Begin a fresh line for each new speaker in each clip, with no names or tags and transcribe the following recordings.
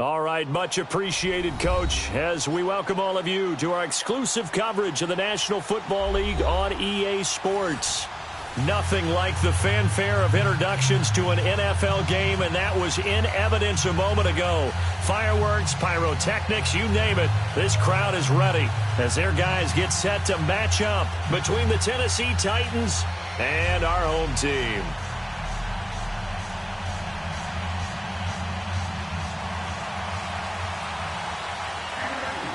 All right, much appreciated, Coach, as we welcome all of you to our exclusive coverage of the National Football League on EA Sports. Nothing like the fanfare of introductions to an NFL game, and that was in evidence a moment ago. Fireworks, pyrotechnics, you name it, this crowd is ready as their guys get set to match up between the Tennessee Titans and our home team.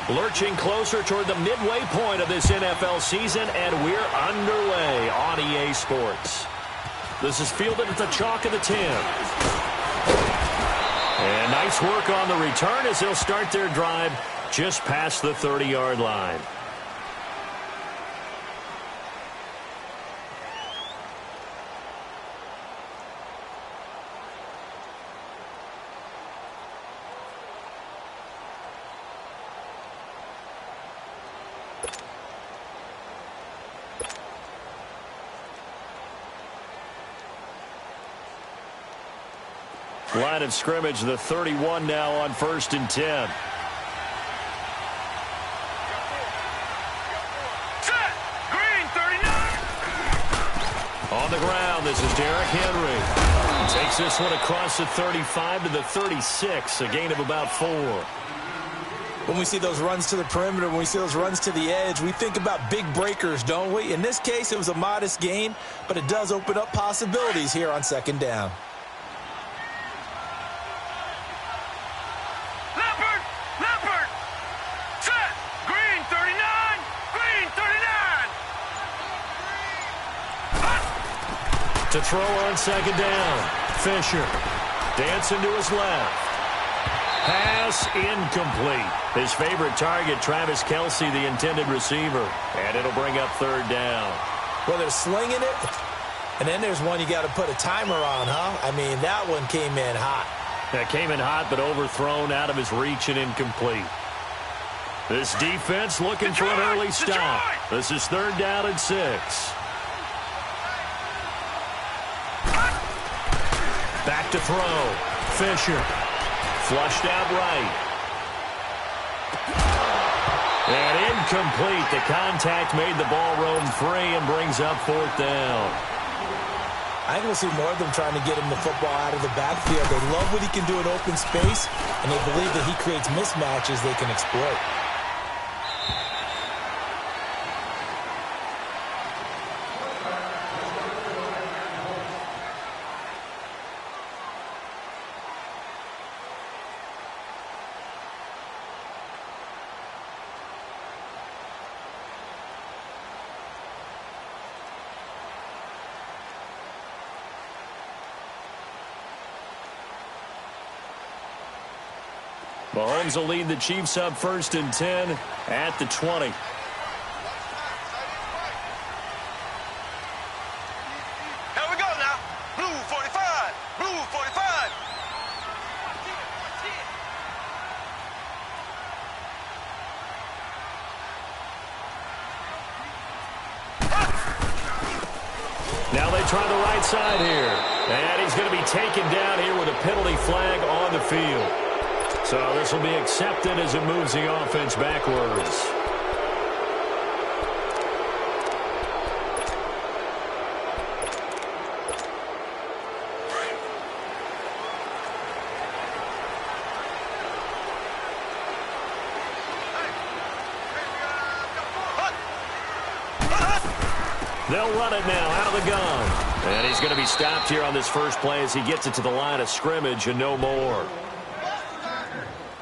Lurching closer toward the midway point of this NFL season, and we're underway on EA Sports. This is fielded at the chalk of the 10. And nice work on the return as they'll start their drive just past the 30-yard line. Line of scrimmage, the 31 now on 1st and 10.
Set! Green, 39!
On the ground, this is Derrick Henry. He takes this one across the 35 to the 36, a gain of about 4.
When we see those runs to the perimeter, when we see those runs to the edge, we think about big breakers, don't we? In this case, it was a modest gain, but it does open up possibilities here on 2nd down.
To throw on 2nd down. Fisher dancing to his left. Pass incomplete. His favorite target, Travis Kelce, the intended receiver. And it'll bring up 3rd down.
Well, they're slinging it, and then there's one you got to put a timer on, huh? I mean, that one came in hot.
That came in hot, but overthrown, out of his reach and incomplete. This defense looking for an early stop. This is 3rd down and 6. Back to throw. Fisher. Flushed out right. And incomplete. The contact made the ball roam free and brings up 4th down.
I think we'll see more of them trying to get him the football out of the backfield. They love what he can do in open space, and they believe that he creates mismatches they can exploit.
Mahomes will lead the Chiefs up 1st and 10 at the 20.
Here we go now. Blue 45. Blue 45.
Now they try the right side here. And he's going to be taken down here with a penalty flag on the field. So this will be accepted as it moves the offense backwards. They'll run it now out of the gun. And he's going to be stopped here on this first play as he gets it to the line of scrimmage and no more.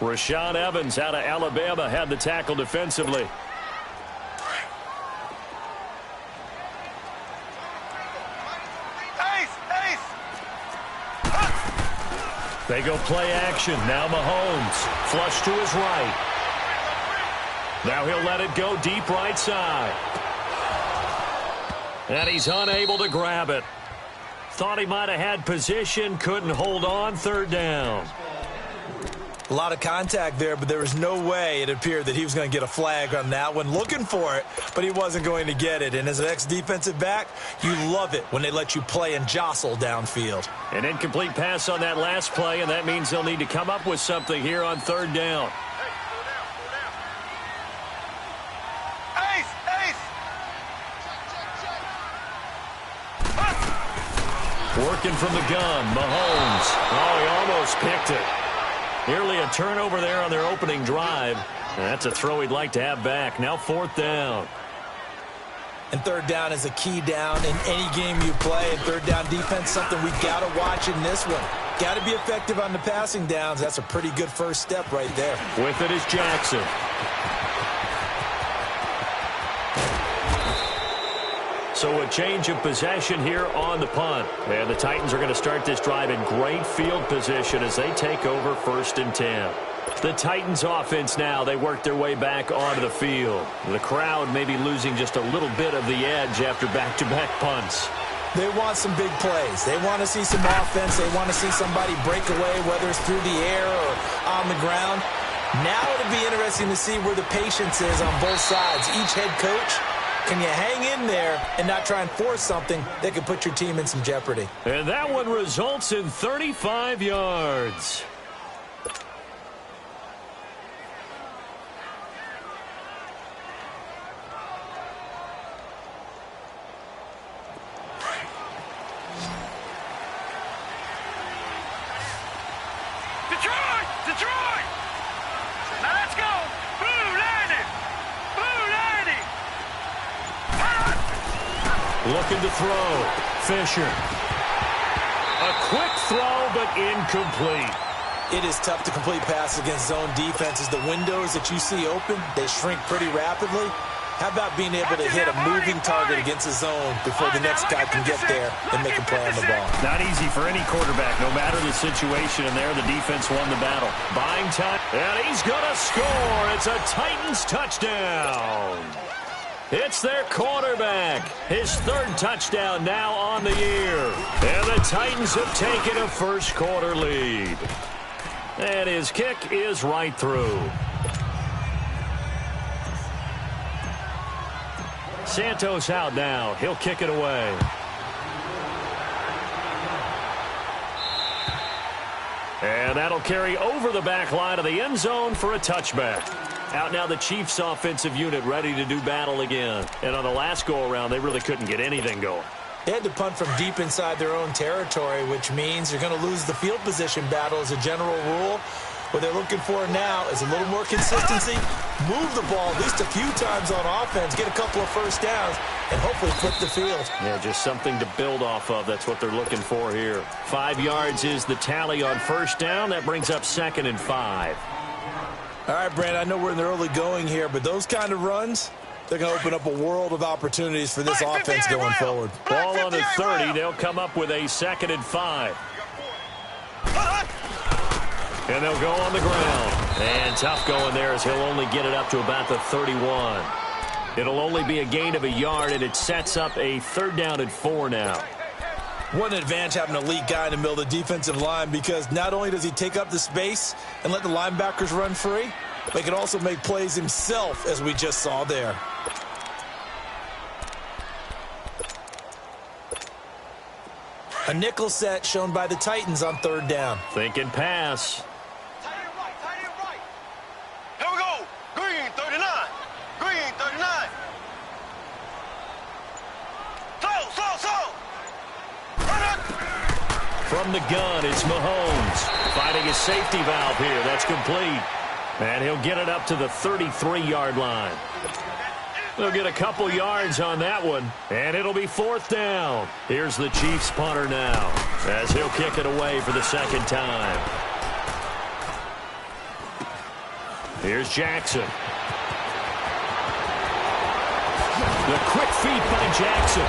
Rashaan Evans out of Alabama had the tackle defensively. They go play action. Now Mahomes. Flush to his right. Now he'll let it go deep right side. And he's unable to grab it. Thought he might have had position. Couldn't hold on. 3rd down.
A lot of contact there, but there was no way it appeared that he was going to get a flag on that one. Looking for it, but he wasn't going to get it. And as an ex-defensive back, you love it when they let you play and jostle downfield.
An incomplete pass on that last play, and that means they'll need to come up with something here on third down. Working from the gun, Mahomes. Oh, he almost picked it. Nearly a turnover there on their opening drive. That's a throw he'd like to have back. Now fourth down.
And third down is a key down in any game you play. And third down defense, something we've got to watch in this one. Got to be effective on the passing downs. That's a pretty good first step right there.
With it is Jackson. So a change of possession here on the punt. And the Titans are going to start this drive in great field position as they take over 1st and 10. The Titans offense now, they work their way back onto the field. The crowd may be losing just a little bit of the edge after back-to-back punts.
They want some big plays. They want to see some offense. They want to see somebody break away, whether it's through the air or on the ground. Now it'll be interesting to see where the patience is on both sides. Each head coach, can you hang in there and not try and force something that could put your team in some jeopardy?
And that one results in 35 yards.
Detroit! Now let's go! Blue landing! Blue landing!
Looking to throw. Fisher. A quick throw, but incomplete.
It is tough to complete passes against zone defenses. The windows that you see open, they shrink pretty rapidly. How about being able to hit a moving target against a zone before the next guy can get there and make a play on the ball?
Not easy for any quarterback, no matter the situation. And there, the defense won the battle. Buying time, and he's going to score. It's a Titans touchdown. It's their quarterback. His 3rd touchdown now on the year. And the Titans have taken a first quarter lead. And his kick is right through. Santos out now. He'll kick it away. And that'll carry over the back line of the end zone for a touchback. Out now the Chiefs offensive unit ready to do battle again. And on the last go-around, they really couldn't get anything going.
They had to punt from deep inside their own territory, which means you're going to lose the field position battle as a general rule. What they're looking for now is a little more consistency, move the ball at least a few times on offense, get a couple of first downs, and hopefully flip the field.
Yeah, just something to build off of. That's what they're looking for here. 5 yards is the tally on first down. That brings up 2nd and 5.
All right, Brand, I know we're in the early going here, but those kind of runs, they're going to open up a world of opportunities for this offense going forward.
Ball on the 30. They'll come up with a 2nd and 5. And they'll go on the ground. And tough going there as he'll only get it up to about the 31. It'll only be a gain of a yard, and it sets up a 3rd down and 4 now.
What an advantage having an elite guy in the middle of the defensive line, because not only does he take up the space and let the linebackers run free, but he can also make plays himself, as we just saw there. A nickel set shown by the Titans on 3rd down.
Thinking pass.
Here we go. Green 39. Green 39. Slow.
From the gun, it's Mahomes. Finding a safety valve here. That's complete. And he'll get it up to the 33-yard line. They'll get a couple yards on that one, and it'll be 4th down. Here's the Chiefs punter now, as he'll kick it away for the 2nd time. Here's Jackson. The quick feet by Jackson.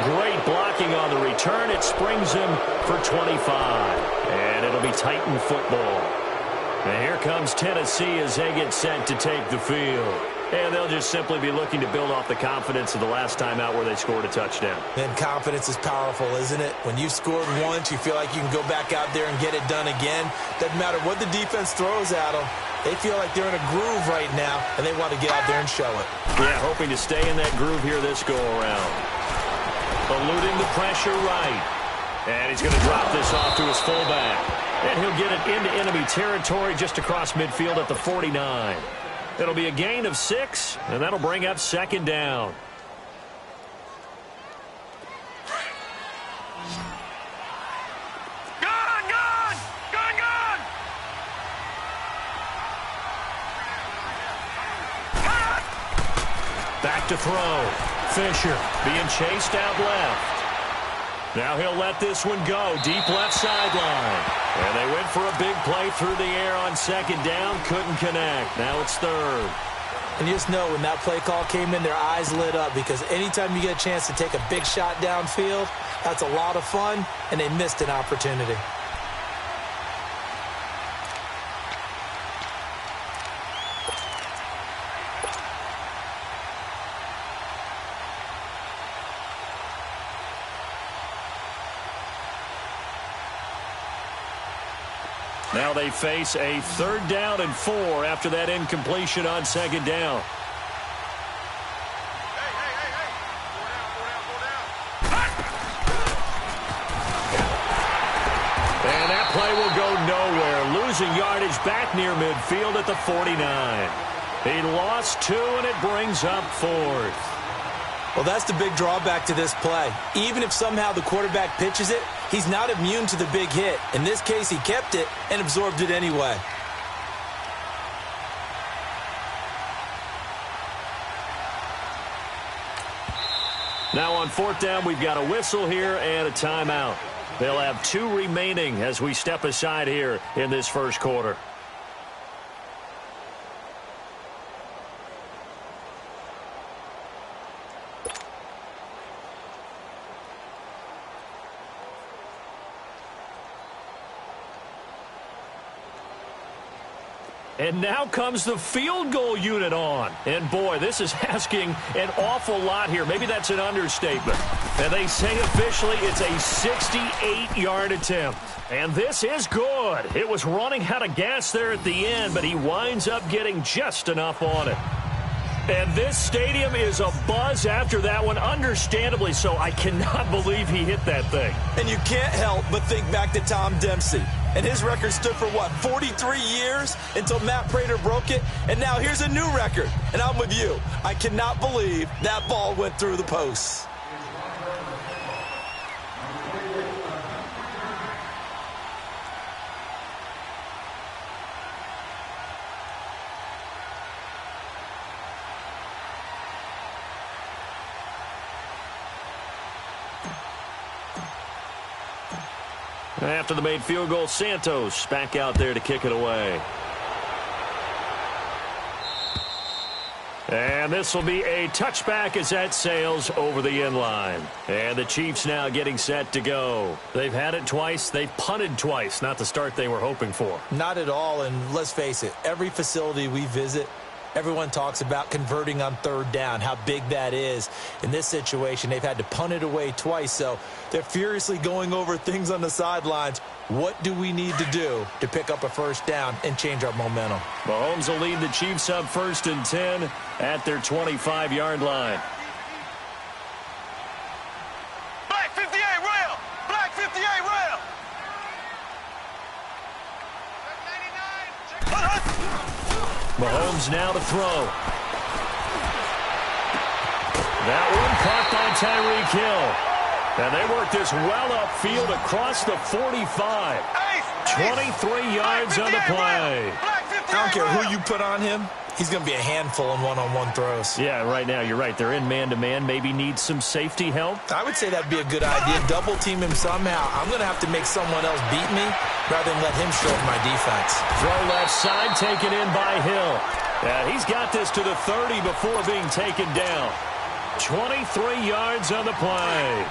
Great blocking on the return. It springs him for 25, and it'll be Titan football. And here comes Tennessee as they get set to take the field. And they'll just simply be looking to build off the confidence of the last time out where they scored a touchdown.
And confidence is powerful, isn't it? When you've scored once, you feel like you can go back out there and get it done again. Doesn't matter what the defense throws at them. They feel like they're in a groove right now, and they want to get out there and show it.
Yeah, hoping to stay in that groove here this go-around. Eluding the pressure right. And he's going to drop this off to his fullback. And he'll get it into enemy territory just across midfield at the 49. It'll be a gain of 6, and that'll bring up second down. Back to throw. Fisher being chased out left. Now he'll let this one go. Deep left sideline. And they went for a big play through the air on second down. Couldn't connect. Now it's third.
And you just know when that play call came in, their eyes lit up, because anytime you get a chance to take a big shot downfield, that's a lot of fun, and they missed an opportunity.
Now they face a 3rd down and 4 after that incompletion on second down. And that play will go nowhere. Losing yardage back near midfield at the 49. He lost 2, and it brings up 4th.
Well, that's the big drawback to this play. Even if somehow the quarterback pitches it, he's not immune to the big hit. In this case, he kept it and absorbed it anyway.
Now on 4th down, we've got a whistle here and a timeout. They'll have 2 remaining as we step aside here in this first quarter. And now comes the field goal unit on. And, boy, this is asking an awful lot here. Maybe that's an understatement. And they say officially it's a 68-yard attempt. And this is good. It was running out of gas there at the end, but he winds up getting just enough on it. And this stadium is abuzz after that one, understandably so. I cannot believe he hit that thing.
And you can't help but think back to Tom Dempsey. And his record stood for, what, 43 years until Matt Prater broke it? And now here's a new record. And I'm with you. I cannot believe that ball went through the posts.
After the made field goal, Santos back out there to kick it away. And this will be a touchback as that sails over the end line. And the Chiefs now getting set to go. They've had it twice. They've punted twice. Not the start they were hoping for.
Not at all. And let's face it, every facility we visit, everyone talks about converting on 3rd down, how big that is. In this situation, they've had to punt it away twice, so they're furiously going over things on the sidelines. What do we need to do to pick up a 1st down and change our momentum?
Mahomes will lead the Chiefs up 1st and 10 at their 25-yard line.
Black 58 rail! Black 58 rail!
Mahomes now to throw. That one caught by Tyreek Hill. And they work this well upfield across the 45. 23 yards on the play.
I don't care who you put on him. He's going to be a handful in one-on-one throws.
Yeah, right now, you're right. They're in man-to-man. Maybe need some safety help.
I would say that'd be a good idea. Double team him somehow. I'm going to have to make someone else beat me rather than let him show up my defense.
Throw left side, taken in by Hill. And he's got this to the 30 before being taken down. 23 yards on the play.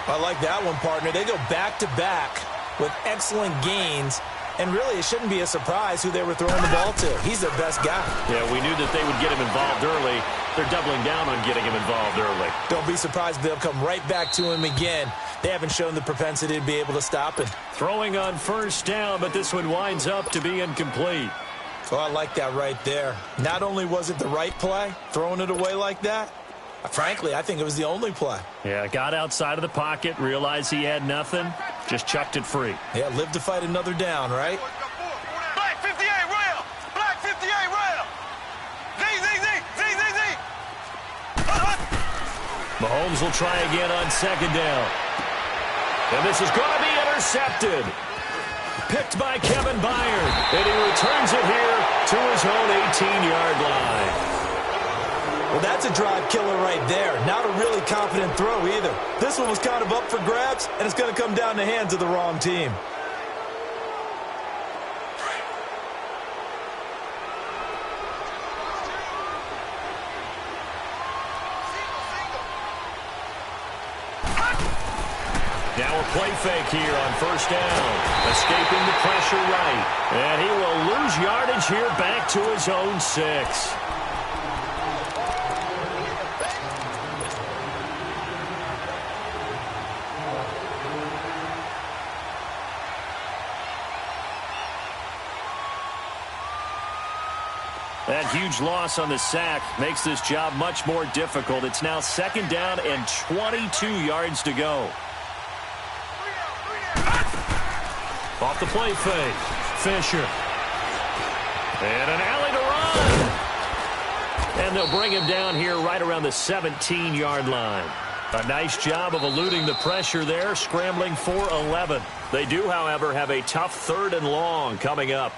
I like that one, partner. They go back-to-back with excellent gains And really, it shouldn't be a surprise who they were throwing the ball to. He's their best guy.
Yeah, we knew that they would get him involved early. They're doubling down on getting him involved early.
Don't be surprised if they'll come right back to him again. They haven't shown the propensity to be able to stop him.
Throwing on first down, but this one winds up to be incomplete.
Oh, I like that right there. Not only was it the right play, throwing it away like that, frankly, I think it was the only play.
Yeah, got outside of the pocket, realized he had nothing, just chucked it free.
Yeah, live to fight another down, right?
Black 58 rail. Black 58 rail. Z.
Mahomes will try again on second down. And this is going to be intercepted. Picked by Kevin Byard. And he returns it here to his own 18-yard line.
Well, that's a drive killer right there. Not a really confident throw either. This one was kind of up for grabs, and it's going to come down the hands of the wrong team.
Now a play fake here on first down. Escaping the pressure right. And he will lose yardage here back to his own 6. That huge loss on the sack makes this job much more difficult. It's now second down and 22 yards to go. Off the play fake. Fisher. And an alley to run. And they'll bring him down here right around the 17-yard line. A nice job of eluding the pressure there, scrambling for 11. They do, however, have a tough 3rd and long coming up.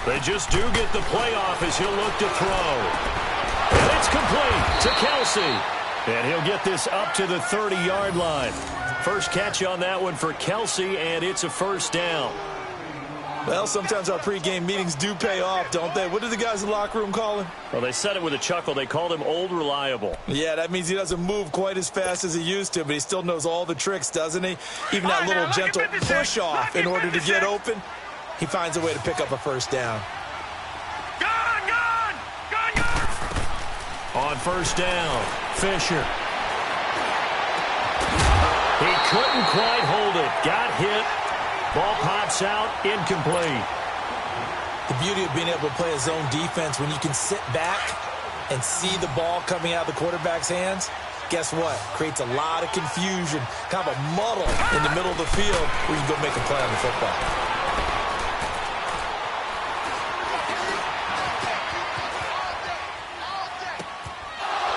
They just do get the playoff as he'll look to throw. And it's complete to Kelsey. And he'll get this up to the 30-yard line. First catch on that one for Kelsey, and it's a first down.
Well, sometimes our pregame meetings do pay off, don't they? What do the guys in the locker room call him?
Well, they said it with a chuckle. They called him Old Reliable.
Yeah, that means he doesn't move quite as fast as he used to, but he still knows all the tricks, doesn't he? Even that little gentle push-off in order to get open. He finds a way to pick up a first down.
Gone!
On first down, Fisher. He couldn't quite hold it. Got hit. Ball pops out, incomplete.
The beauty of being able to play a zone defense when you can sit back and see the ball coming out of the quarterback's hands, guess what? Creates a lot of confusion, kind of a muddle in the middle of the field where you can go make a play on the football.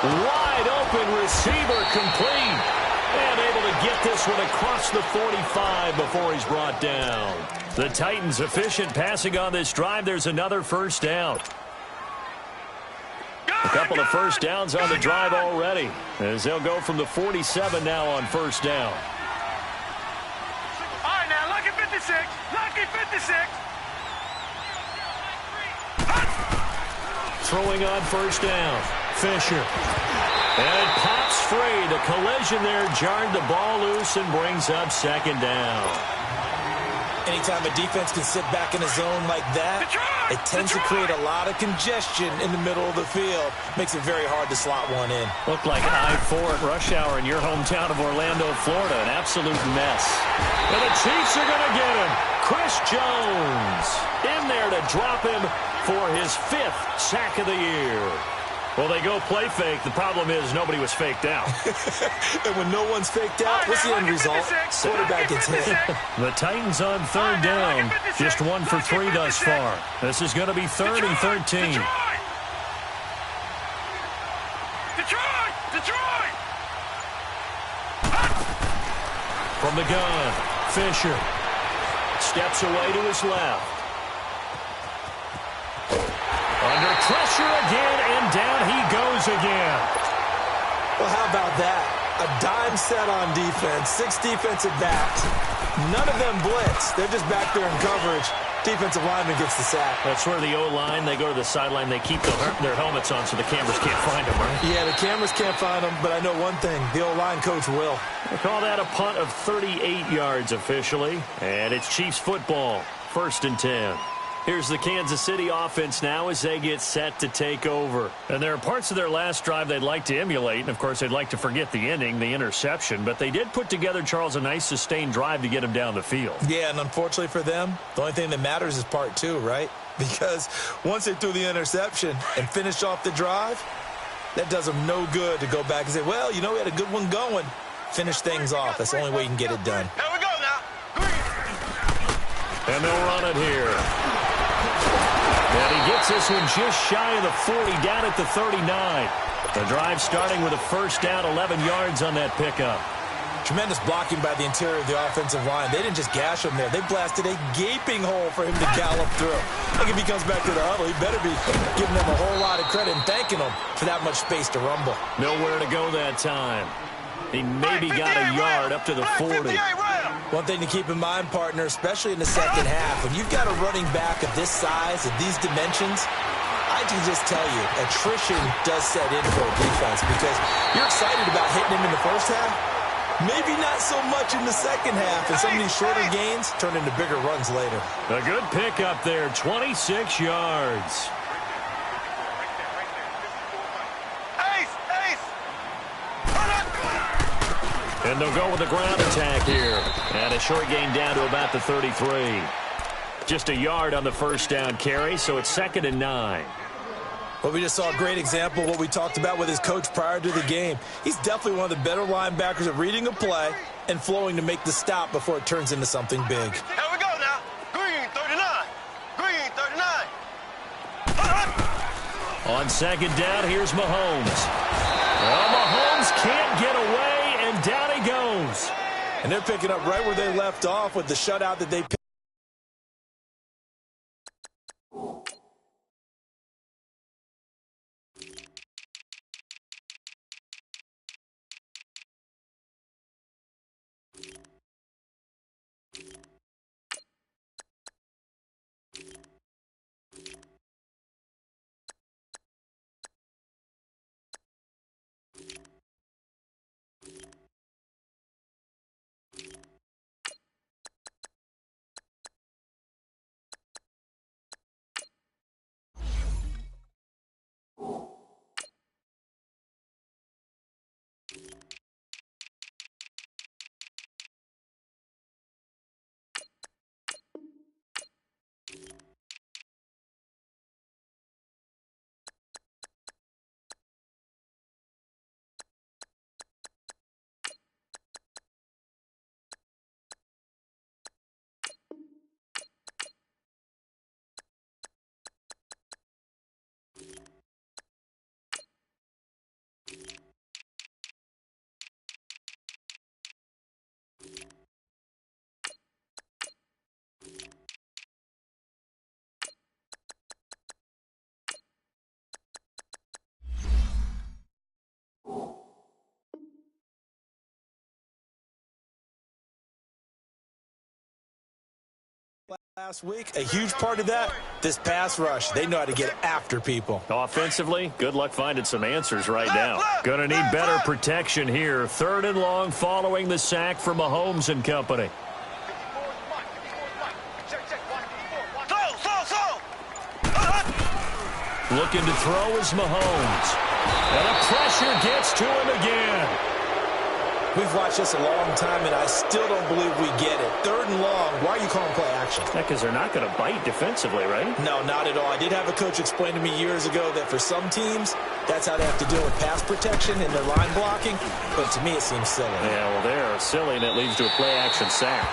Wide open receiver, complete. And able to get this one across the 45 before he's brought down. The Titans efficient passing on this drive. There's another first down. A couple of first downs on the drive already, as they'll go from the 47 now on first down.
All right, now, lucky 56. Lucky 56.
Throwing on first down. Fisher. And it pops free. The collision there jarred the ball loose and brings up second down.
Anytime a defense can sit back in a zone like that, it tends to create a lot of congestion in the middle of the field. Makes it very hard to slot one in.
Looked like I-4 at rush hour in your hometown of Orlando, Florida. An absolute mess. And the Chiefs are going to get him. Chris Jones in there to drop him for his 5th sack of the year. Well, they go play fake. The problem is nobody was faked out.
And when no one's faked out, what's the end result? Quarterback gets hit.
The Titans on third down. Just 1 for 3 thus far. This is going to be 3rd and 13.
Detroit! Detroit!
From the gun, Fisher steps away to his left. Under pressure again, and down he goes again.
Well, how about that? A dime set on defense, 6 defensive backs. None of them blitz. They're just back there in coverage. Defensive lineman gets the sack.
That's where the O-line, they go to the sideline, they keep their helmets on so the cameras can't find them, right?
Yeah, the cameras can't find them, but I know one thing. The O-line coach will.
They call that a punt of 38 yards officially. And it's Chiefs football, 1st and 10. Here's the Kansas City offense now as they get set to take over. And there are parts of their last drive they'd like to emulate. And, of course, they'd like to forget the ending, the interception. But they did put together, Charles, a nice sustained drive to get them down the field.
Yeah, and unfortunately for them, the only thing that matters is part 2, right? Because once they threw the interception and finished off the drive, that does them no good to go back and say, well, you know, we had a good one going. Finish things off. That's the only way you can get it done.
Here we go now.
And they'll run it here. And he gets this one just shy of the 40, down at the 39. The drive starting with a first down, 11 yards on that pickup.
Tremendous blocking by the interior of the offensive line. They didn't just gash him there. They blasted a gaping hole for him to gallop through. I think if he comes back to the huddle, he better be giving them a whole lot of credit and thanking them for that much space to rumble.
Nowhere to go that time. He maybe got a yard up to the 40.
One thing to keep in mind, partner, especially in the second half, when you've got a running back of this size and these dimensions, I can just tell you, attrition does set in for a defense because you're excited about hitting him in the first half. Maybe not so much in the second half, and some of these shorter gains turn into bigger runs later.
A good pickup there, 26 yards. And they'll go with the ground attack here. And a short gain down to about the 33. Just a yard on the first down carry, so it's 2nd and 9.
Well, we just saw a great example of what we talked about with his coach prior to the game. He's definitely one of the better linebackers at reading a play and flowing to make the stop before it turns into something big.
Here we go now. Green 39. Green 39.
On 2nd down, here's Mahomes. Well, Mahomes can't get away, and down he goes.
And they're picking up right where they left off with the shutout that they picked. Last week, a huge part of that, this pass rush. They know how to get after people.
Offensively, good luck finding some answers right now. Going to need better protection here. 3rd and long following the sack for Mahomes and company. Looking to throw is Mahomes. And the pressure gets to him again.
We've watched this a long time, and I still don't believe we get it. 3rd and long, why are you calling play action?
Because they're not going to bite defensively, right?
No, not at all. I did have a coach explain to me years ago that for some teams, that's how they have to deal with pass protection and their line blocking. But to me, it seems silly.
Yeah, well, they're silly, and it leads to a play-action sack.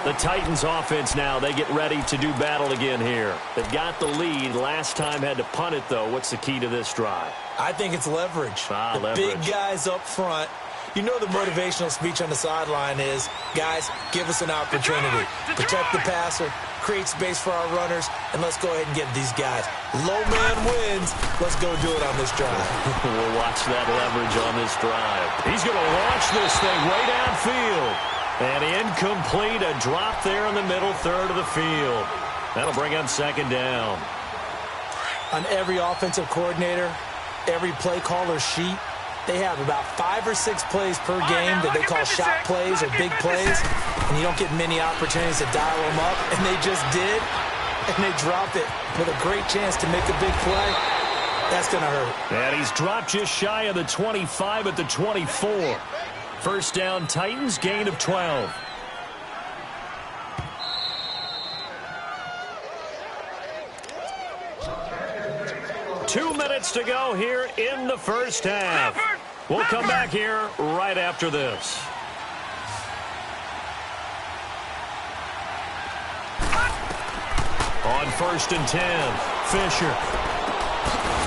The Titans offense now, they get ready to do battle again here. They've got the lead. Last time had to punt it, though. What's the key to this drive?
I think it's leverage. The big guys up front. You know the motivational speech on the sideline is, guys, give us an opportunity. Protect the passer, create space for our runners, and let's go ahead and get these guys. Low man wins. Let's go do it on this drive.
We'll watch that leverage on this drive. He's going to launch this thing way downfield. And incomplete, a drop there in the middle third of the field. That'll bring up second down.
On every offensive coordinator, every play caller sheet, they have about 5 or 6 plays per game that they call shot plays or big plays, and you don't get many opportunities to dial them up, and they just did, and they dropped it with a great chance to make a big play. That's going to hurt.
And he's dropped just shy of the 25 at the 24. First down, Titans, gain of 12. Two minutes to go here in the first half. We'll come back here right after this. On 1st and 10, Fisher.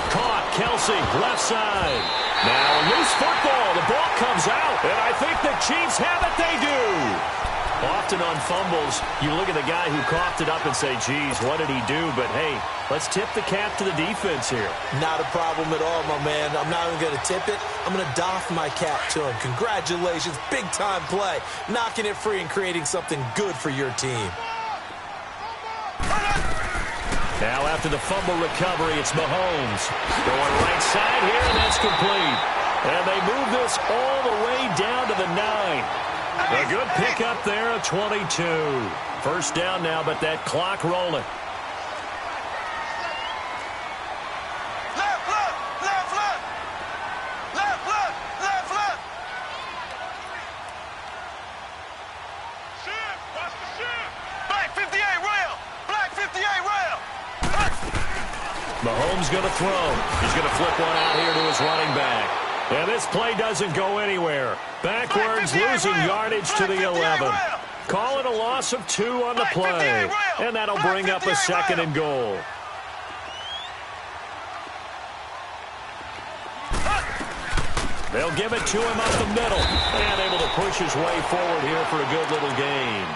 Caught, Kelsey, left side. Now a loose football. The ball comes out, and I think the Chiefs have it. They do. Often on fumbles, you look at the guy who coughed it up and say, geez, what did he do? But, hey, let's tip the cap to the defense here.
Not a problem at all, my man. I'm not even going to tip it. I'm going to doff my cap to him. Congratulations. Big-time play. Knocking it free and creating something good for your team.
Now after the fumble recovery, it's Mahomes. Going right side here, and that's complete. And they move this all the way down to the 9. A good pickup there of 22. First down now, but that clock rolling. Mahomes going to throw. He's going to flip one out here to his running back. And this play doesn't go anywhere. Backwards, losing yardage to the 11. Call it a loss of 2 on the play. And that'll bring up a 2nd and goal. They'll give it to him up the middle. And able to push his way forward here for a good little gain.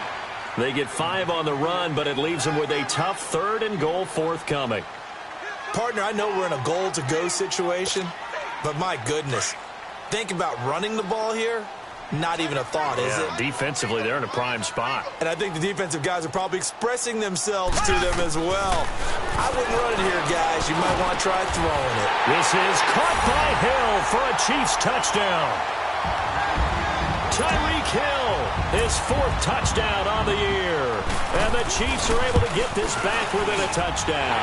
They get 5 on the run, but it leaves them with a tough 3rd and goal forthcoming.
Partner, I know we're in a goal-to-go situation, but my goodness, think about running the ball here. Not even a thought, is it?
Defensively, they're in a prime spot.
And I think the defensive guys are probably expressing themselves to them as well. I wouldn't run it here, guys. You might want to try throwing it.
This is caught by Hill for a Chiefs touchdown. Tyreek Hill, his 4th touchdown on the year. And the Chiefs are able to get this back within a touchdown.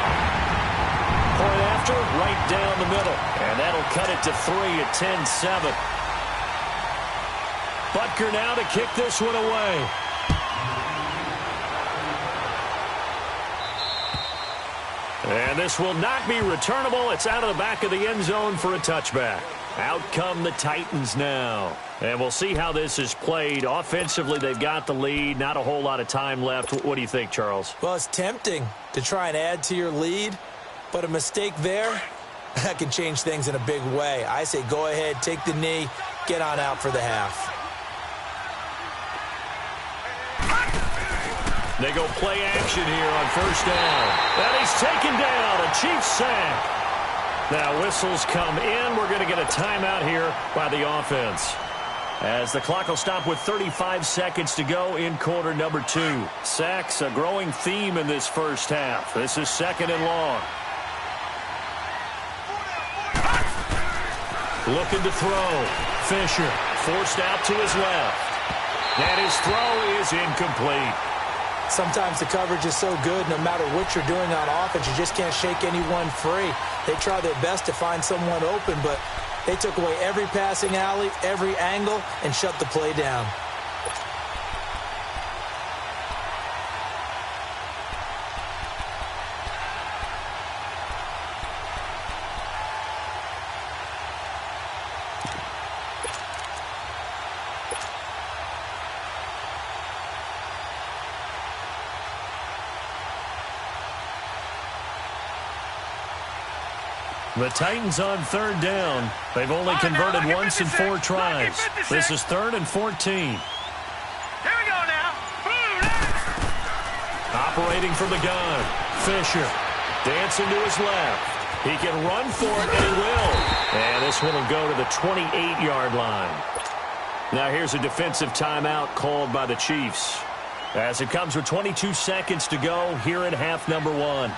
Point after, right down the middle. And that'll cut it to 3 at 10-7. Butker now to kick this one away. And this will not be returnable. It's out of the back of the end zone for a touchback. Out come the Titans now. And we'll see how this is played. Offensively, they've got the lead. Not a whole lot of time left. What do you think, Charles?
Well, it's tempting to try and add to your lead. But a mistake there, that can change things in a big way. I say go ahead, take the knee, get on out for the half.
They go play action here on 1st down. And he's taken down, a Chiefs sack. Now whistles come in. We're going to get a timeout here by the offense. As the clock will stop with 35 seconds to go in quarter number 2. Sacks, a growing theme in this first half. This is 2nd and long. Looking to throw. Fisher forced out to his left. And his throw is incomplete.
Sometimes the coverage is so good, no matter what you're doing on offense, you just can't shake anyone free. They try their best to find someone open, but they took away every passing alley, every angle, and shut the play down.
The Titans on third down. They've only converted once in 4 tries. This is 3rd and 14.
Here we go now. Boom.
Operating from the gun. Fisher dancing to his left. He can run for it, and he will. And this one will go to the 28-yard line. Now here's a defensive timeout called by the Chiefs, as it comes with 22 seconds to go here in half number 1.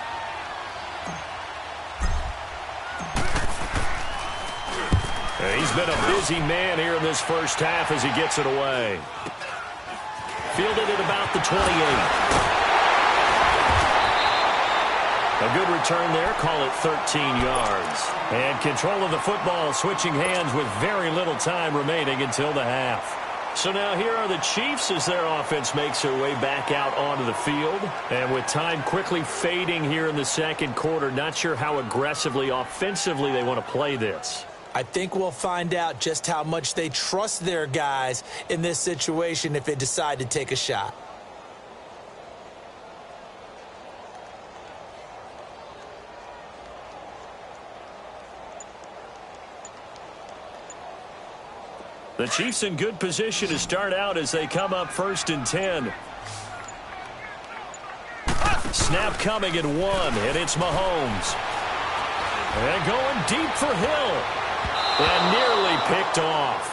He's been a busy man here in this first half as he gets it away. Fielded at about the 28. A good return there, call it 13 yards. And control of the football switching hands with very little time remaining until the half. So now here are the Chiefs as their offense makes their way back out onto the field. And with time quickly fading here in the second quarter, not sure how aggressively, offensively they want to play this.
I think we'll find out just how much they trust their guys in this situation if they decide to take a shot.
The Chiefs in good position to start out as they come up 1st and 10. Snap coming at 1, and it's Mahomes. And going deep for Hill. And nearly picked off.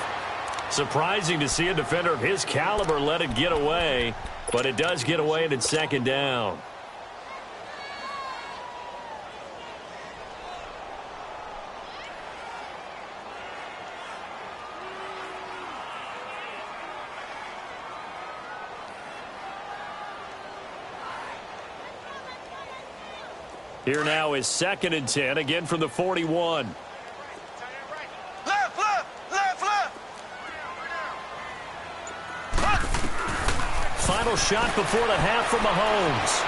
Surprising to see a defender of his caliber let it get away, but it does get away and it's 2nd down. Here now is 2nd and 10, again from the 41. Final shot before the half from Mahomes.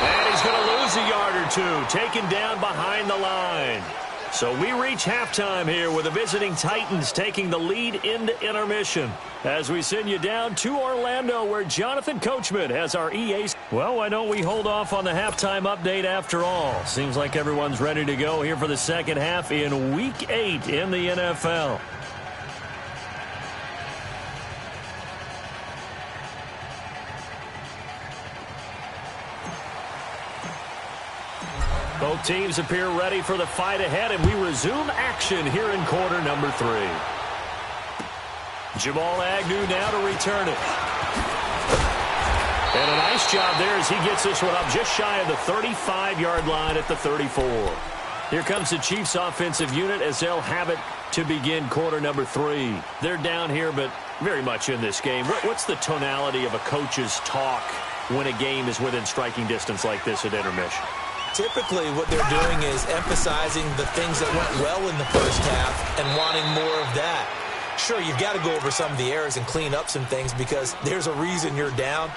And he's going to lose a yard or 2, taken down behind the line. So we reach halftime here with the visiting Titans taking the lead into intermission. As we send you down to Orlando, where Jonathan Coachman has our EA. Well, why don't we hold off on the halftime update after all? Seems like everyone's ready to go here for the second half in Week 8 in the NFL. Both teams appear ready for the fight ahead, and we resume action here in quarter number 3. Jamal Agnew now to return it. And a nice job there as he gets this one up just shy of the 35-yard line at the 34. Here comes the Chiefs offensive unit as they'll have it to begin quarter number 3. They're down here, but very much in this game. What's the tonality of a coach's talk when a game is within striking distance like this at intermission?
Typically, what they're doing is emphasizing the things that went well in the first half and wanting more of that. Sure, you've got to go over some of the errors and clean up some things because there's a reason you're down.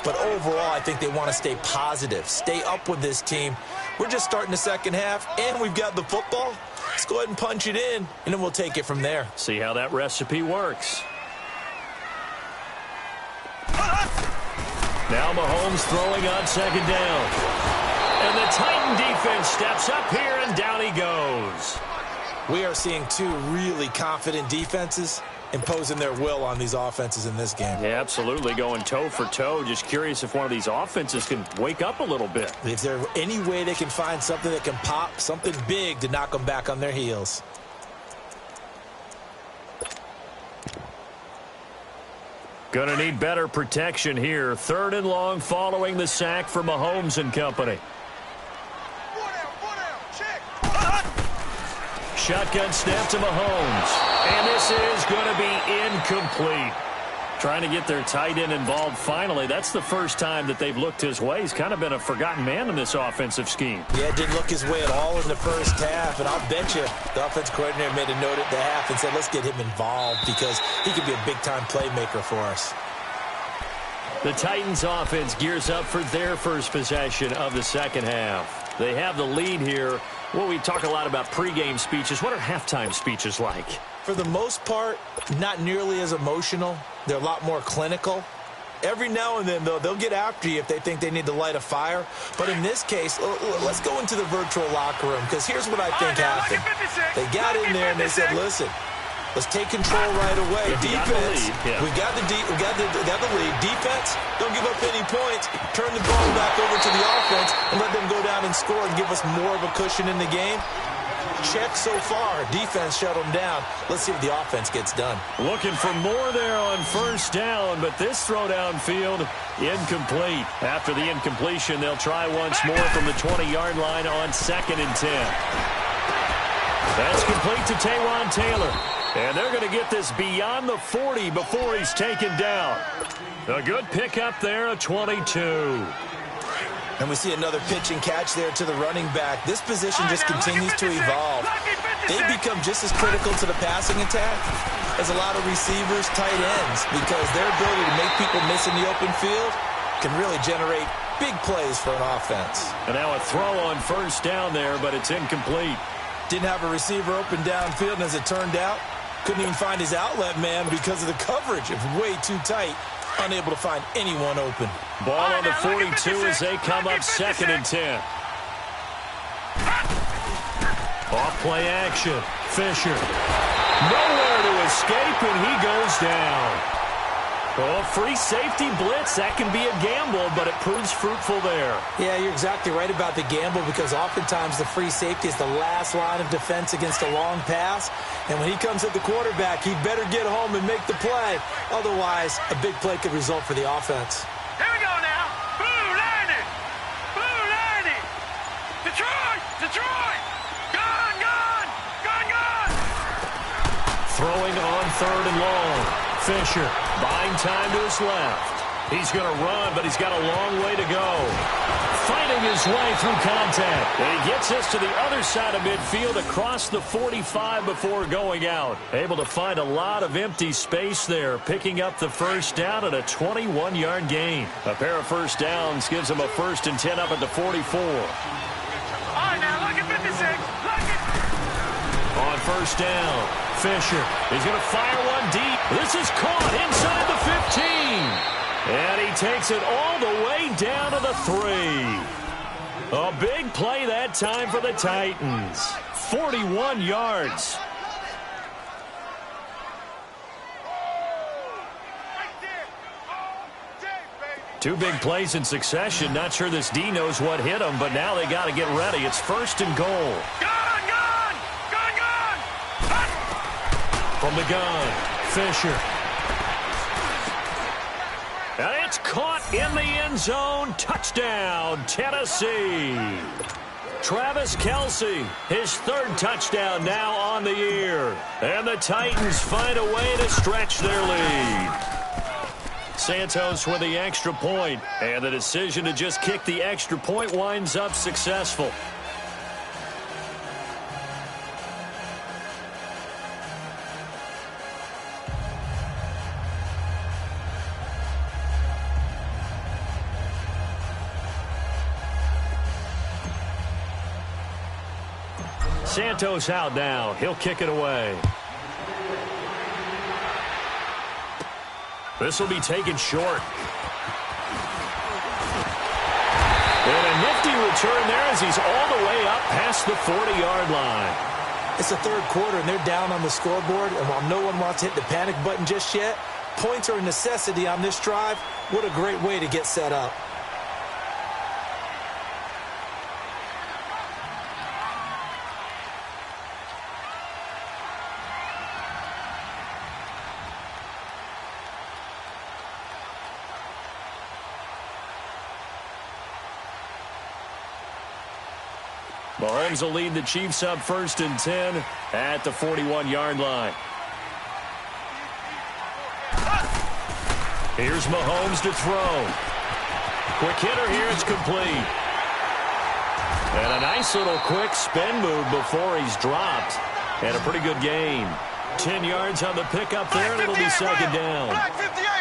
But overall, I think they want to stay positive, stay up with this team. We're just starting the second half, and we've got the football. Let's go ahead and punch it in, and then we'll take it from there.
See how that recipe works. Now Mahomes throwing on 2nd down. And the Titan defense steps up here, and down he goes.
We are seeing 2 really confident defenses imposing their will on these offenses in this game.
Yeah, absolutely, going toe for toe. Just curious if one of these offenses can wake up a little bit.
If there's any way they can find something that can pop, something big to knock them back on their heels.
Gonna need better protection here. 3rd and long following the sack for Mahomes and company. Shotgun snap to Mahomes. And this is going to be incomplete. Trying to get their tight end involved finally. That's the first time that they've looked his way. He's kind of been a forgotten man in this offensive scheme.
Yeah, it didn't look his way at all in the first half. And I'll bet you the offense coordinator made a note at the half and said, let's get him involved because he could be a big-time playmaker for us.
The Titans offense gears up for their first possession of the second half. They have the lead here. Well, we talk a lot about pregame speeches. What are halftime speeches like?
For the most part, not nearly as emotional. They're a lot more clinical. Every now and then, though, they'll get after you if they think they need to light a fire. But in this case, let's go into the virtual locker room, because here's what I think happened. They got in there and they said, listen, let's take control right away. Defense, we got the lead. Defense, don't give up any points. Turn the ball back over to the offense and let them go down and score and give us more of a cushion in the game. Check so far. Defense shut them down. Let's see if the offense gets done.
Looking for more there on first down, but this throw downfield incomplete. After the incompletion, they'll try once more from the 20-yard line on 2nd and 10. That's complete to Taywan Taylor. And they're going to get this beyond the 40 before he's taken down. A good pickup there, a 22.
And we see another pitch and catch there to the running back. This position just continues to evolve. They become just as critical to the passing attack as a lot of receivers, tight ends, because their ability to make people miss in the open field can really generate big plays for an offense. And now a throw on first down there, but it's incomplete. Didn't have a receiver open downfield, and as it turned out, couldn't even find his outlet man because of the coverage. It was way too tight. Unable to find anyone open. Ball on the 42 as they come up 2nd and 10. Off play action. Fisher. Nowhere to escape, and he goes down. Oh, free safety blitz. That can be a gamble, but it proves fruitful there. Yeah, you're exactly right about the gamble, because oftentimes the free safety is the last line of defense against a long pass. And when he comes at the quarterback, he'd better get home and make the play. Otherwise, a big play could result for the offense.
Here we go now. Boo, Lightning. Boo, Lightning. Detroit. Detroit. Gone, gone. Gone, gone.
Throwing on 3rd and long. Fisher buying time to his left. He's going to run, but he's got a long way to go. Fighting his way through contact. And he gets us to the other side of midfield across the 45 before going out. Able to find a lot of empty space there, picking up the first down at a 21-yard gain. A pair of first downs gives him a 1st and 10 up at the 44.
All right, now look at 56. Look at.
On first down, Fisher. He's going to fire one deep. This is caught inside the 15. And he takes it all the way down to the 3. A big play that time for the Titans. 41 yards. Two big plays in succession. Not sure this D knows what hit him, but now they got to get ready. It's 1st and goal.
Gone, gone. Gone, gone.
From the gun, Fisher. And it's caught in the end zone. Touchdown, Tennessee. Travis Kelce, his 3rd touchdown now on the year. And the Titans find a way to stretch their lead. Santos with the extra point. And the decision to just kick the extra point winds up successful. Santos out now. He'll kick it away. This will be taken short. And a nifty return there as he's all the way up past the 40-yard line. It's the 3rd quarter, and they're down on the scoreboard. And while no one wants to hit the panic button just yet, points are a necessity on this drive. What a great way to get set up. Mahomes will lead the Chiefs up 1st and 10 at the 41-yard line. Here's Mahomes to throw. Quick hitter here, it's complete. And a nice little quick spin move before he's dropped. And a pretty good gain. 10 yards on the pickup there, and it'll be 2nd down.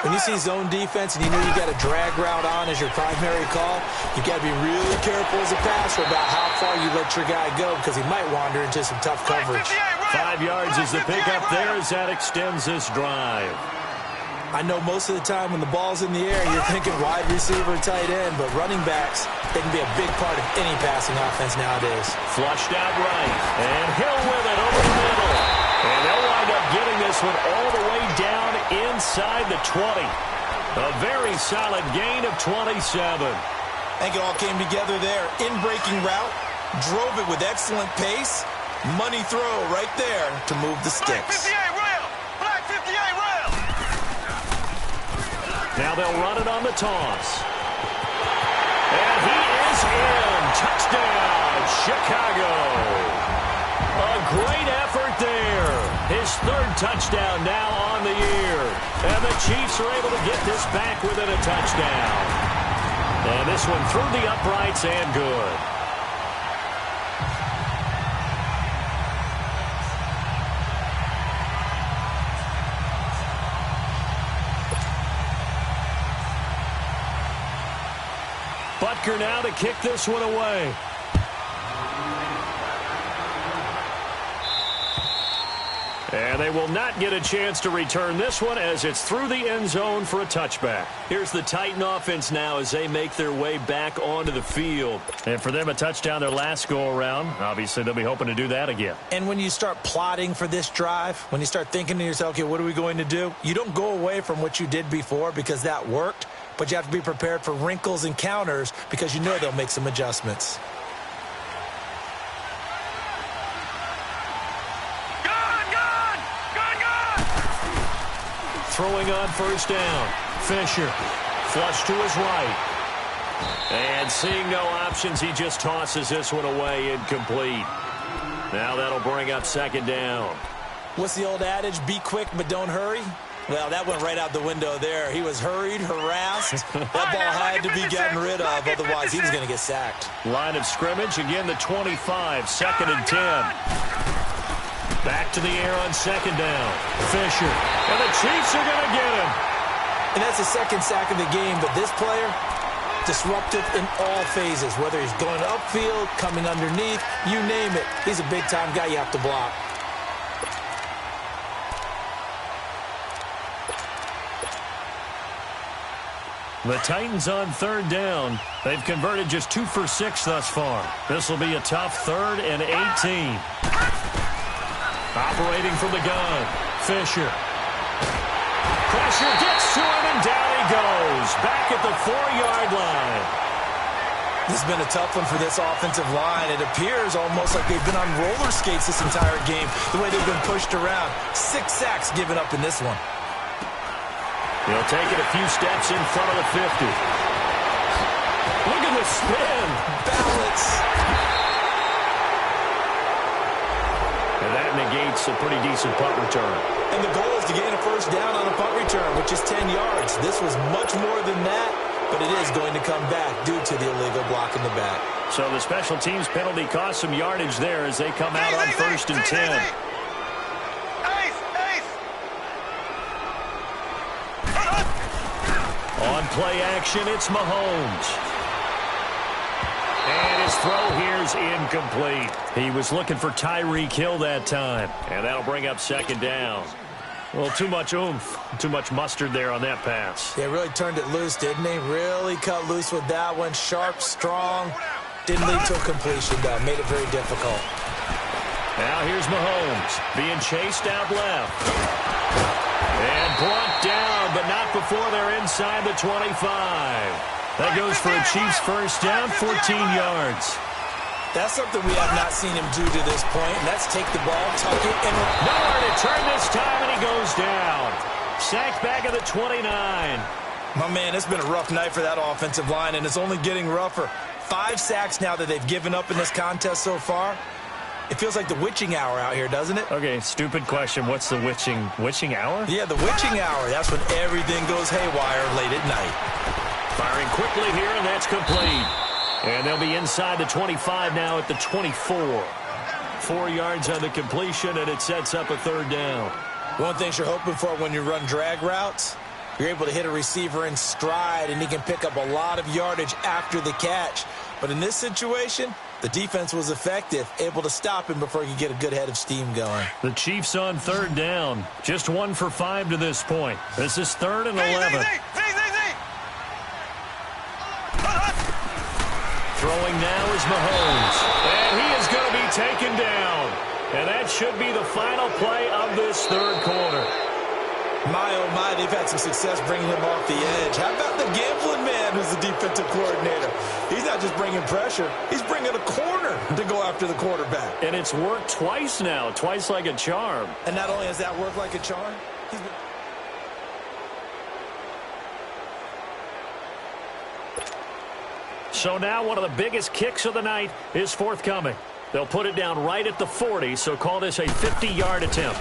When you see zone defense and you know you got a drag route on as your primary call, you got to be really careful as a passer about how far you let your guy go, because he might wander into some tough coverage. 5 yards is the pickup there as that extends this drive.
I know most of the time when the ball's in the air, you're thinking wide receiver, tight end, but running backs, they can be a big part of any passing offense nowadays.
Flushed out right, and Hill with it over the middle. And they'll wind up getting this one all the way down inside the 20. A very solid gain of 27.
I think it all came together there. In-breaking route, drove it with excellent pace. Money throw right there to move the sticks.
Black 58 rail!
Now they'll run it on the toss. And he is in. Touchdown, Chicago. A great effort there. His third touchdown now on the year. And the Chiefs are able to get this back within a touchdown. And this one through the uprights and good. Butker now to kick this one away. And they will not get a chance to return this one as it's through the end zone for a touchback. Here's the Titan offense now as they make their way back onto the field. And for them, a touchdown their last go-around. Obviously, they'll be hoping to do that again.
And when you start plotting for this drive, when you start thinking to yourself, okay, what are we going to do? You don't go away from what you did before because that worked, but you have to be prepared for wrinkles and counters because you know they'll make some adjustments.
Throwing on first down. Fisher. Flush to his right. And seeing no options, he just tosses this one away incomplete. Now that'll bring up second down.
What's the old adage? Be quick, but don't hurry? Well, that went right out the window there. He was hurried, harassed. That ball had to be gotten rid of, otherwise he was going to get sacked.
Line of scrimmage, again the 25, second and 10. Back to the air on second down. Fisher. And the Chiefs are going to get him.
And that's the second sack of the game, but this player, disruptive in all phases, whether he's going upfield, coming underneath, you name it. He's a big-time guy you have to block.
The Titans on third down. They've converted just 2 for 6 thus far. This will be a tough 3rd and 18. Operating from the gun. Fisher. Pressure gets to him, and down he goes. Back at the 4-yard line.
This has been a tough one for this offensive line. It appears almost like they've been on roller skates this entire game, the way they've been pushed around. 6 sacks given up in this one.
He'll take it a few steps in front of the 50. Look at the spin.
Balance.
And that negates a pretty decent punt return.
And the goal is to gain a first down on a punt return, which is 10 yards. This was much more than that, but it is going to come back due to the illegal block in the back. So the special teams penalty cost some yardage there as they come out on first and 10. On play action, it's Mahomes. And his throw here's incomplete. He was looking for Tyreek Hill that time. And that'll bring up second down. Well, too much oomph, too much mustard there on that pass. Yeah, really turned it loose, didn't he? Really cut loose with that one. Sharp, strong. Didn't lead to a completion, though. Made it very difficult. Now here's Mahomes being chased out left. And brought down, but not before they're inside the 25. That goes for a Chiefs first down, 14 yards. That's something we have not seen him do to this point, and that's take the ball, tuck it, and nowhere to turn this time, and he goes down. Sacked back at the 29. My man, it's been a rough night for that offensive line, and it's only getting rougher. 5 sacks now that they've given up in this contest so far. It feels like the witching hour out here, doesn't it? Okay, stupid question. What's the witching hour? Yeah, the witching hour. That's when everything goes haywire late at night. Firing quickly here, and that's complete. And they'll be inside the 25 now at the 24. 4 yards on the completion, and it sets up a third down. One thing you're hoping for when you run drag routes, you're able to hit a receiver in stride, and he can pick up a lot of yardage after the catch. But in this situation, The defense was effective, able to stop him before he could get a good head of steam going.
The Chiefs on third down. Just 1 for 5 to this point. This is 3rd and 11. Throwing now is Mahomes. And he is going to be taken down. And that should be the final play of this third quarter.
My, oh my, they've had some success bringing him off the edge. How about the gambling man who's the defensive coordinator? He's not just bringing pressure. He's bringing a corner to go after the quarterback.
And it's worked twice now, twice like a charm.
And not only has that worked like a charm, he's been...
So now one of the biggest kicks of the night is forthcoming. They'll put it down right at the 40, so call this a 50-yard attempt.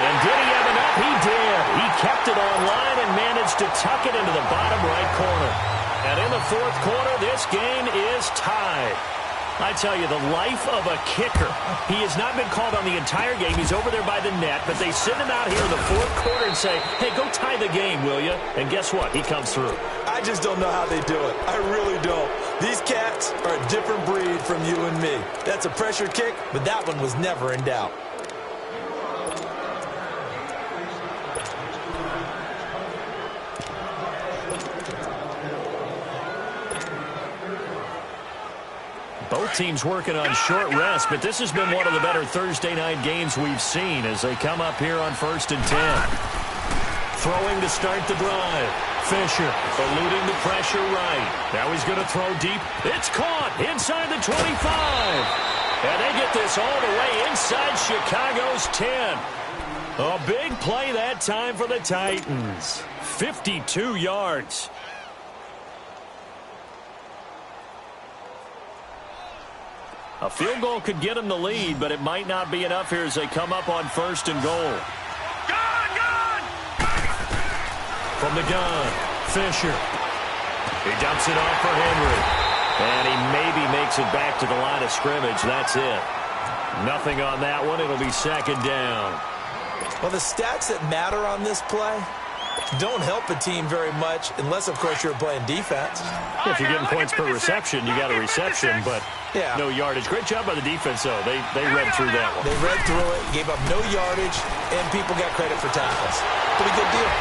And did he have enough? He did. He kept it on line and managed to tuck it into the bottom right corner. And in the fourth quarter, this game is tied. I tell you, the life of a kicker. He has not been called on the entire game. He's over there by the net, but they send him out here in the fourth quarter and say, hey, go tie the game, will you? And guess what? He comes through.
I just don't know how they do it. I really don't. These cats are a different breed from you and me. That's a pressure kick, but that one was never in doubt.
Both teams working on short rest, but this has been one of the better Thursday night games we've seen as they come up here on 1st and 10. Throwing to start the drive. Fisher eluding the pressure right. Now he's going to throw deep. It's caught inside the 25. And they get this all the way inside Chicago's 10. A big play that time for the Titans. 52 yards. A field goal could get them the lead, but it might not be enough here as they come up on 1st and goal.
Gone!
From the gun, Fisher. He dumps it off for Henry. And he maybe makes it back to the line of scrimmage. That's it. Nothing on that one. It'll be 2nd down.
Well, the stats that matter on this play don't help a team very much unless, of course, you're playing defense.
If you're getting points per reception, you got a reception, but no yardage. Great job by the defense, though. They read through that one.
They read through it, gave up no yardage, and people got credit for tackles. Pretty good deal.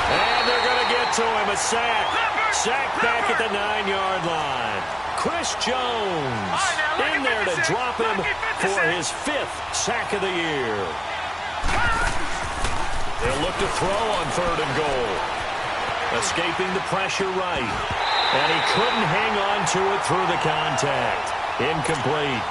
And they're going to get to him. A sack. Sack back at the 9-yard line. Chris Jones in there to drop him for his 5th sack of the year. They'll look to throw on 3rd and goal. Escaping the pressure right. And he couldn't hang on to it through the contact. Incomplete.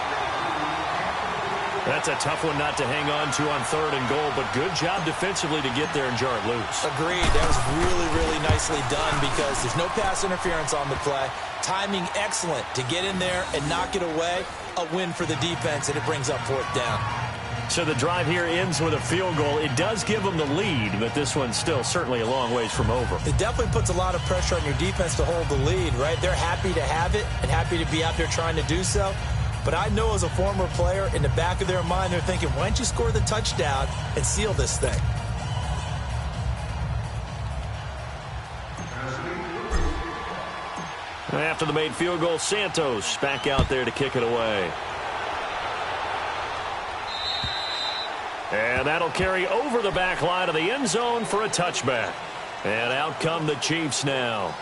That's a tough one not to hang on to on 3rd and goal, but good job defensively to get there and jar it loose.
Agreed. That was really, really nicely done because there's no pass interference on the play. Timing excellent to get in there and knock it away. A win for the defense, and it brings up 4th down.
So the drive here ends with a field goal. It does give them the lead, but this one's still certainly a long ways from over.
It definitely puts a lot of pressure on your defense to hold the lead, right? They're happy to have it and happy to be out there trying to do so. But I know as a former player, in the back of their mind, they're thinking, why don't you score the touchdown and seal this thing?
After the made field goal, Santos back out there to kick it away. And that'll carry over the back line of the end zone for a touchback. And out come the Chiefs now.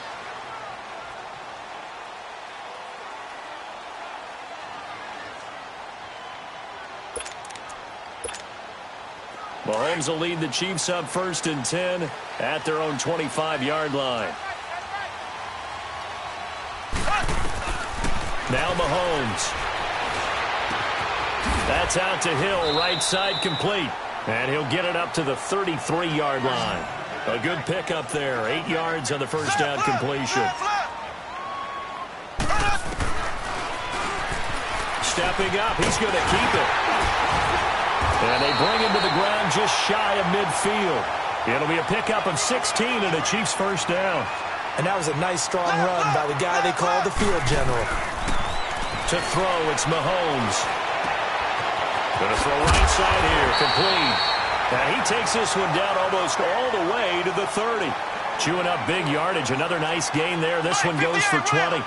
Mahomes will lead the Chiefs up 1st and 10 at their own 25-yard line. Now Mahomes. That's out to Hill, right side complete. And he'll get it up to the 33-yard line. A good pickup there, 8 yards on the first down completion. Stepping up, he's going to keep it. And they bring him to the ground just shy of midfield. It'll be a pickup of 16 and a Chiefs first down.
And that was a nice, strong run by the guy they call the field general.
To throw, it's Mahomes. Going to throw right side here, complete. Now he takes this one down almost all the way to the 30. Chewing up big yardage. Another nice gain there. This one goes for 20.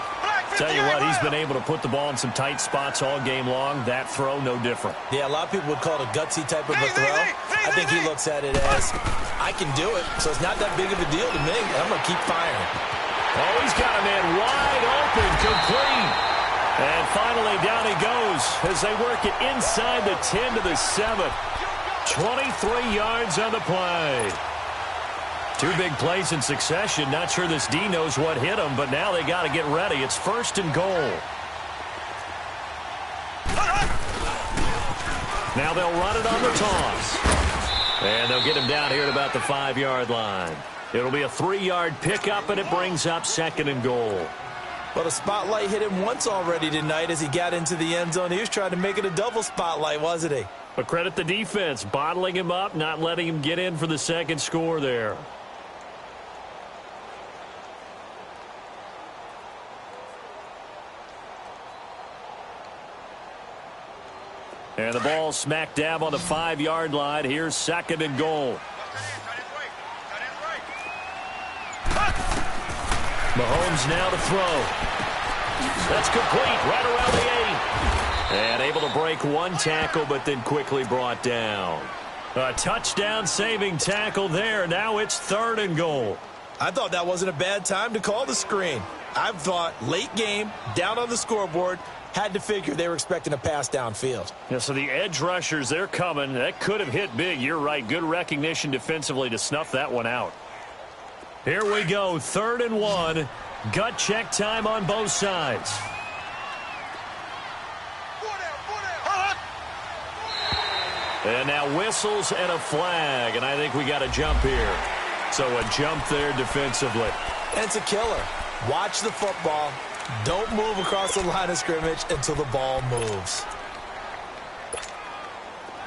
Tell you what, he's been able to put the ball in some tight spots all game long. That throw, no different.
Yeah, a lot of people would call it a gutsy type of a throw. I think he looks at it as, I can do it, so it's not that big of a deal to me. I'm going to keep firing.
Oh, he's got a man wide open, complete. And finally, down he goes as they work it inside the 10 to the 7. 23 yards on the play. Two big plays in succession. Not sure this D knows what hit him, but now they got to get ready. It's 1st and goal. Now they'll run it on the toss. And they'll get him down here at about the 5-yard line. It'll be a 3-yard pickup, and it brings up 2nd and goal.
Well, the spotlight hit him once already tonight as he got into the end zone. He was trying to make it a double spotlight, wasn't he?
But credit the defense, bottling him up, not letting him get in for the second score there. And the ball smack dab on the 5-yard line. Here's 2nd and goal. Mahomes now to throw. That's complete right around the 8. And able to break one tackle, but then quickly brought down. A touchdown-saving tackle there. Now it's 3rd and goal.
I thought that wasn't a bad time to call the screen. I thought late game, down on the scoreboard, had to figure they were expecting a pass downfield.
Yeah, so the edge rushers, they're coming. That could have hit big. You're right. Good recognition defensively to snuff that one out. Here we go. 3rd and 1. Gut check time on both sides. And now whistles and a flag. And I think we got a jump here. So a jump there defensively.
And it's a killer. Watch the football. Don't move across the line of scrimmage until the ball moves.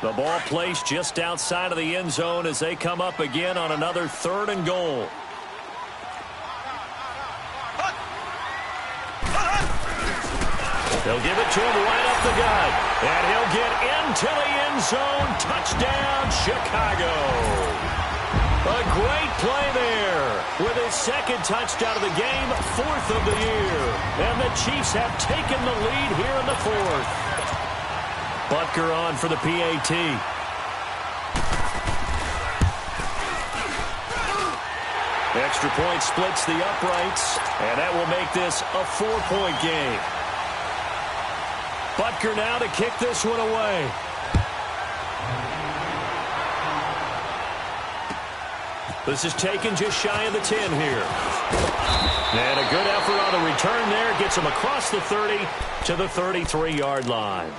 The ball placed just outside of the end zone as they come up again on another 3rd and goal. They'll give it to him right up the gut. And he'll get into the end zone. Touchdown, Chicago. A great play there with his 2nd touchdown of the game, 4th of the year. And the Chiefs have taken the lead here in the 4th. Butker on for the PAT. Extra point splits the uprights, and that will make this a 4-point game. Butker now to kick this one away. This is taken just shy of the 10 here. And a good effort on the return there. Gets him across the 30 to the 33-yard line.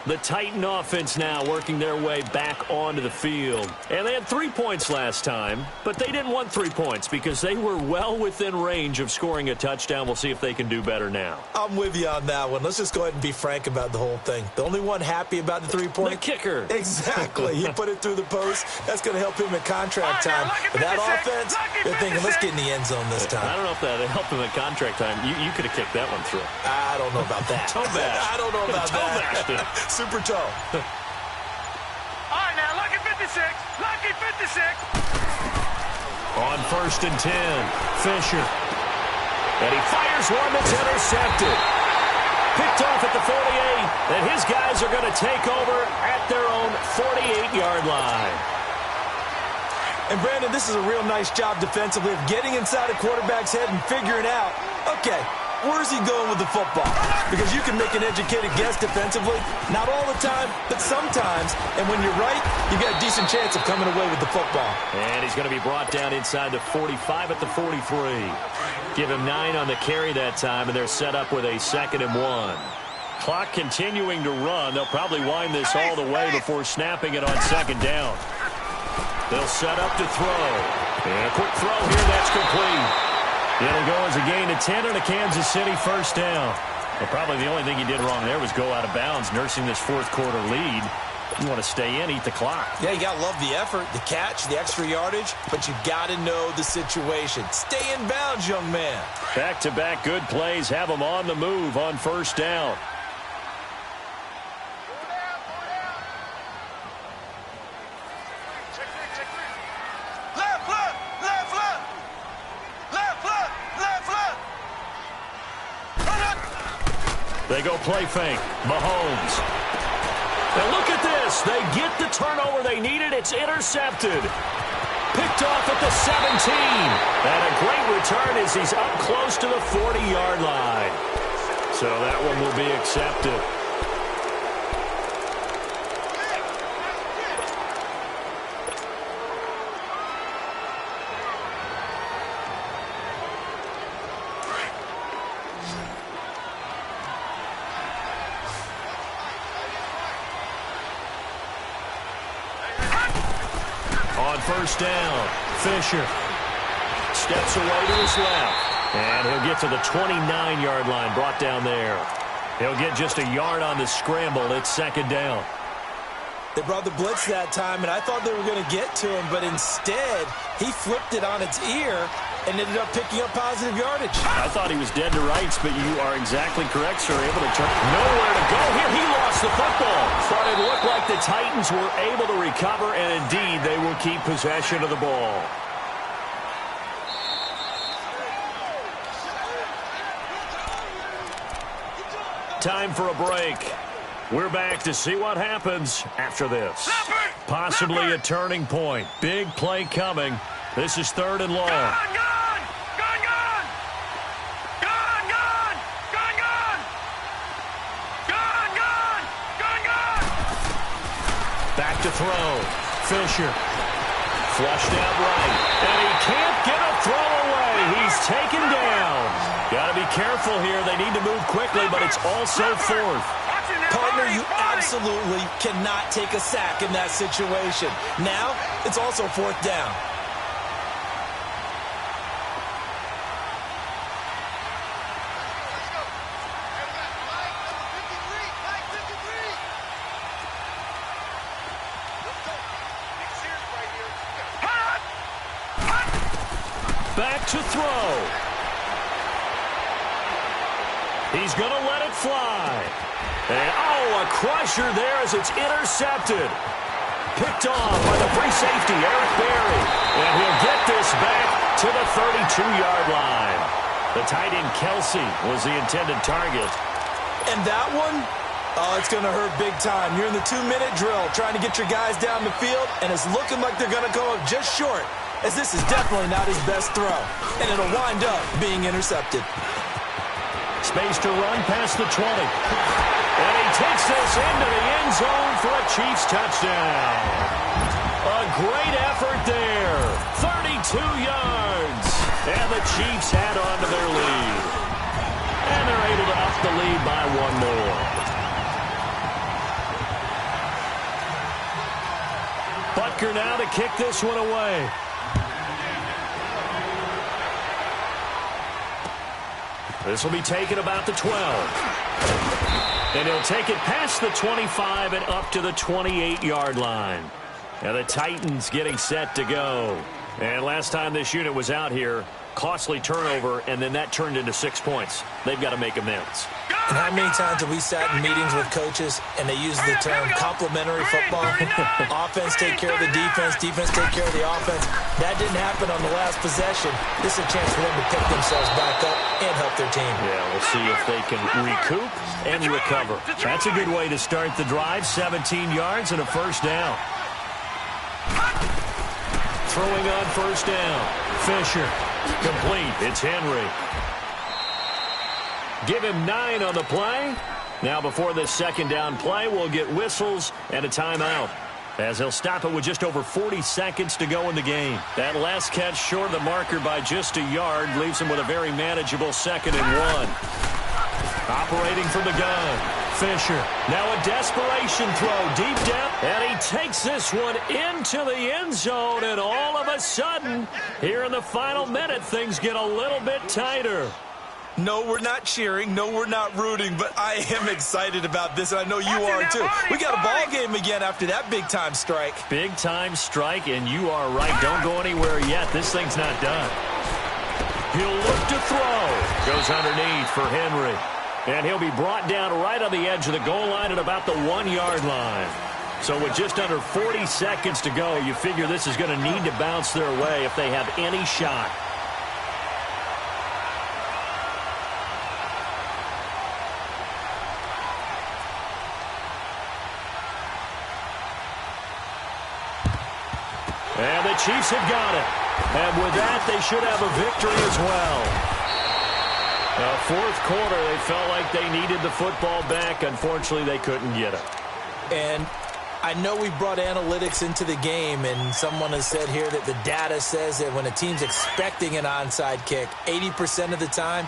The Titan offense now working their way back onto the field. And they had 3 points last time, but they didn't want 3 points because they were well within range of scoring a touchdown. We'll see if they can do better now.
I'm with you on that one. Let's just go ahead and be frank about the whole thing. The only one happy about the 3-point?
The kicker.
Exactly. He put it through the post. That's going to help him at contract time. But that offense, they're thinking, let's get in the end zone this time.
I don't know if that helped him at contract time. You could have kicked that one through.
I don't know about that.
Toe bash.
I don't know about that. Super toe.
All right, now, lucky 56. Lucky 56.
On 1st and 10, Fisher. And he fires one that's intercepted. Picked off at the 48, and his guys are going to take over at their own 48-yard line.
And, Brandon, this is a real nice job defensively of getting inside a quarterback's head and figuring out, okay, where's he going with the football? Because you can make an educated guess defensively. Not all the time, but sometimes. And when you're right, you've got a decent chance of coming away with the football.
And he's going to be brought down inside the 45 at the 43. Give him 9 on the carry that time, and they're set up with a 2nd and 1. Clock continuing to run. They'll probably wind this all the way before snapping it on 2nd down. They'll set up to throw. And a quick throw here. That's complete. It'll go as a gain of 10 and a Kansas City 1st down. Well, probably the only thing he did wrong there was go out of bounds, nursing this 4th quarter lead. You want to stay in, eat the clock.
Yeah, you got to love the effort, the catch, the extra yardage, but you got to know the situation. Stay in bounds, young man.
Back-to-back good plays have him on the move on 1st down. They go play fake. Mahomes. And look at this. They get the turnover they needed. It's intercepted. Picked off at the 17. And a great return as he's up close to the 40-yard line. So that one will be accepted. On first down, Fisher steps away to his left. And he'll get to the 29-yard line, brought down there. He'll get just a yard on the scramble. It's second down.
They brought the blitz that time, and I thought they were going to get to him, but instead, he flipped it on its ear and ended up picking up positive yardage.
I thought he was dead to rights, but you are exactly correct, sir. Able to turn. Nowhere to go here. He lost the football. But it looked like the Titans were able to recover, and indeed, they will keep possession of the ball. Time for a break. We're back to see what happens after this. Possibly a turning point. Big play coming. This is third and long.
Gone!
Back to throw. Fisher. Flushed out right. And he can't get a throw away. He's taken down. Got to be careful here. They need to move quickly, but it's also fourth.
Partner, you absolutely cannot take a sack in that situation. Now, it's also fourth down.
Back to throw. He's going to let it fly. And, oh, a crusher there as it's intercepted. Picked off by the free safety, Eric Berry. And he'll get this back to the 32-yard line. The tight end, Kelsey, was the intended target.
And that one, oh, it's going to hurt big time. You're in the 2-minute drill trying to get your guys down the field, and it's looking like they're going to go up just short, as this is definitely not his best throw. And it'll wind up being intercepted.
Space to run past the 20. And he takes this into the end zone for a Chiefs touchdown. A great effort there. 32 yards. And the Chiefs add on to their lead. And they're able to up the lead by one more. Butker now to kick this one away. This will be taken about the 12. And he'll take it past the 25 and up to the 28-yard line. Now the Titans getting set to go. And last time this unit was out here, costly turnover, and then that turned into 6 points. They've got to make amends.
And how many times have we sat in meetings with coaches and they use the term complementary football? Offense take care of the defense, defense take care of the offense. That didn't happen on the last possession. This is a chance for them to pick themselves back up and help their team.
Yeah, we'll see if they can recoup and recover. That's a good way to start the drive. 17 yards and a first down. Throwing on first down. Fisher. Complete. It's Henry. Give him 9 on the play. Now before this second down play, we'll get whistles and a timeout, as he'll stop it with just over 40 seconds to go in the game. That last catch short of the marker by just a yard leaves him with a very manageable 2nd and 1. Operating from the gun. Fisher. Now a desperation throw deep down. And he takes this one into the end zone. And all of a sudden, here in the final minute, things get a little bit tighter.
No, we're not cheering. No, we're not rooting. But I am excited about this, and I know you are too. We got a ball game again after that big-time strike.
Big-time strike, and you are right. Don't go anywhere yet. This thing's not done. He'll look to throw. Goes underneath for Henry. And he'll be brought down right on the edge of the goal line at about the 1-yard line. So with just under 40 seconds to go, you figure this is going to need to bounce their way if they have any shot. And the Chiefs have got it. And with that, they should have a victory as well. Fourth quarter, they felt like they needed the football back. Unfortunately, they couldn't get it.
And I know we brought analytics into the game, and someone has said here that the data says that when a team's expecting an onside kick, 80% of the time,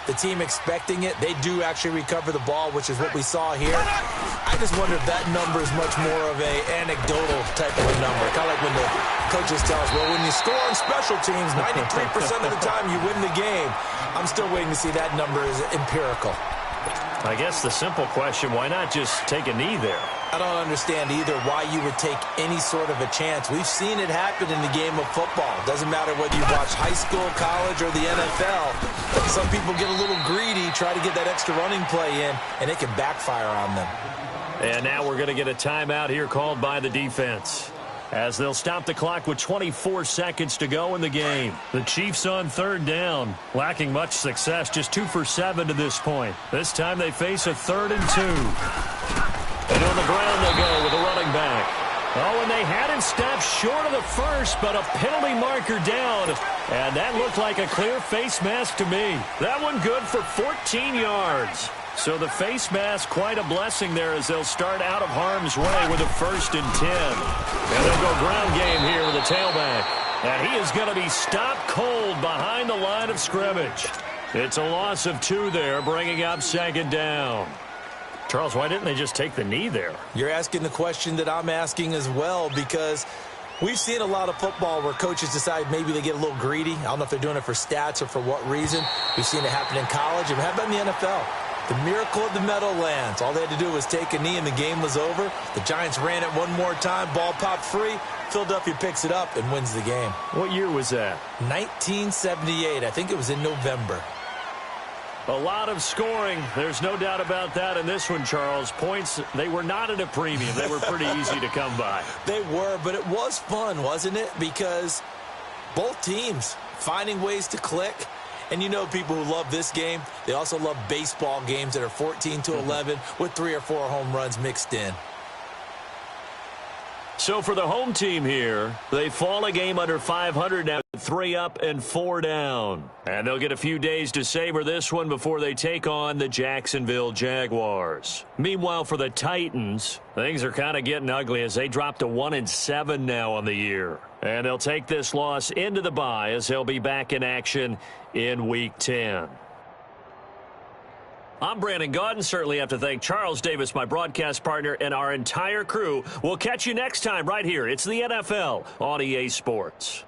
the team expecting it, they do actually recover the ball, which is what we saw here. I just wonder if that number is much more of a anecdotal type of a number. Kind of like when the coaches tell us, well, when you score on special teams, 93% of the time you win the game. I'm still waiting to see that number is empirical.
I guess the simple question, why not just take a knee there?
I don't understand either why you would take any sort of a chance. We've seen it happen in the game of football. Doesn't matter whether you watch high school, college, or the NFL. Some people get a little greedy, try to get that extra running play in, and it can backfire on them.
And now we're going to get a timeout here called by the defense, as they'll stop the clock with 24 seconds to go in the game. The Chiefs on third down, lacking much success, just 2 for 7 to this point. This time they face a 3rd and 2. And on the ground they go with a running back. Oh, and they had him stopped short of the first, but a penalty marker down. And that looked like a clear face mask to me. That one good for 14 yards. So the face mask, quite a blessing there as they'll start out of harm's way with a 1st and 10. And they'll go ground game here with a tailback. And he is going to be stopped cold behind the line of scrimmage. It's a loss of 2 there, bringing up 2nd down. Charles, why didn't they just take the knee there?
You're asking the question that I'm asking as well, because we've seen a lot of football where coaches decide maybe they get a little greedy. I don't know if they're doing it for stats or for what reason. We've seen it happen in college, and how about in the NFL? The miracle of the Meadowlands. All they had to do was take a knee, and the game was over. The Giants ran it one more time. Ball popped free. Philadelphia picks it up and wins the game.
What year was that?
1978. I think it was in November.
A lot of scoring. There's no doubt about that in this one, Charles. Points, they were not at a premium. They were pretty easy to come by.
They were, but it was fun, wasn't it? Because both teams finding ways to click. And you know people who love this game, they also love baseball games that are 14-11 with 3 or 4 home runs mixed in.
So for the home team here, they fall a game under 500 now, 3 up and 4 down. And they'll get a few days to savor this one before they take on the Jacksonville Jaguars. Meanwhile, for the Titans, things are kind of getting ugly as they drop to 1-7 now on the year. And they'll take this loss into the bye as they'll be back in action in Week 10. I'm Brandon Gaudin. Certainly have to thank Charles Davis, my broadcast partner, and our entire crew. We'll catch you next time right here. It's the NFL on EA Sports.